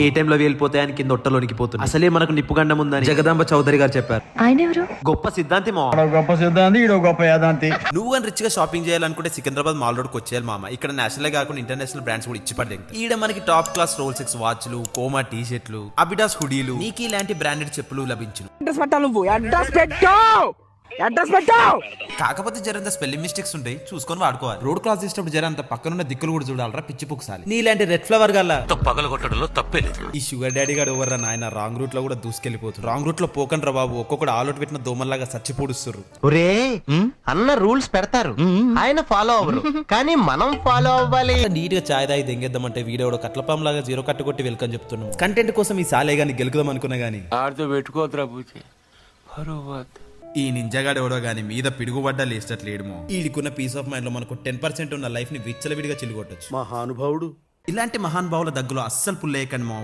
ఏ టైంలో వెళ్ళిపోతాయని కింద ఒట్టలోనికి పోతుంది. అసలే మనకు నిప్పుగండం ఉందని జగదాంబ చౌదరి గారు చెప్పారు. ఆయన ఎవరు? గొప్ప సిద్ధాంతి మా గొప్ప సిద్ధాంతి, ఈడో గొప్ప యాదాంతి. నువ్వు కానీ రిచ్ గా షాపింగ్ చేయాలనుకుంటే సికింద్రాబాద్ మాల్ రోడ్కి వచ్చేయాలి మామ. ఇక్కడ నేషనల్ కాకుండా ఇంటర్నేషనల్ బ్రాండ్స్ కూడా ఇచ్చి పడ్డాయి. ఈడ మనకి టాప్ క్లాస్ రోల్ 6 వాచ్లు, కోమా టీ షర్ట్లు, అబిడాస్ హుడీలు, నీకు ఇలాంటి బ్రాండెడ్ చెప్పులు లభించును. కాకపోతే జరంత స్పెల్లింగ్ మిస్టేక్స్ ఉంటాయి, చూసుకొని వాడుకోవాలి. రోడ్ క్రాస్ చేసేటప్పుడు జరంత పక్కనున్న దిక్కులు కూడా చూడాలరా, పిచ్చి పుక్సాలి. నీలాంటి రెడ్ ఫ్లవర్ గల్లా పగలగొట్టడంలో తప్పే లేదు. ఈ షుగర్ డాడీ గారు ఎవర్రా నాయన, రాంగ్ రూట్ లో కూడా దూసుకెళ్లిపోతుంది. రాంగ్ రూట్ లో పోకండ్రా బాబు, ఒక్కొక్కడు ఆలోట్ పెట్టిన దోమల్లాగా చచ్చి పొడుస్తారు. ఒరే అన్న రూల్స్ పెడతారు, ఆయన ఫాలో అవ్వరు, కానీ మనం ఫాలో అవ్వాలి. నీట్ గా చాయ్ దాయి దెంగేద్దామంటే వీడియో కట్లపాం లాగా 0 కట్టుకొట్టి వెల్కమ్ చెప్తున్నాం. కంటెంట్ కోసం ఈ సాలే గాని గెలుకుదాం అనుకున్నా గానీ ఆడితో పెట్టుకోద్రా బూచి. ఈ నింజగాడు ఎవడో గానీ మీద పిడుగుబడ్డా లేస్తట్లేడుమో. ఈడికున్న పీస్ ఆఫ్ మైండ్ లో మనకు 10% ఉన్న లైఫ్ ని విచ్చలవిడిగా చిలుగొట్టచ్చు. మహానుభావుడు. ఇలాంటి మహానుభావుల దగ్గరలో అస్సలు పుల్లేయకండి మా.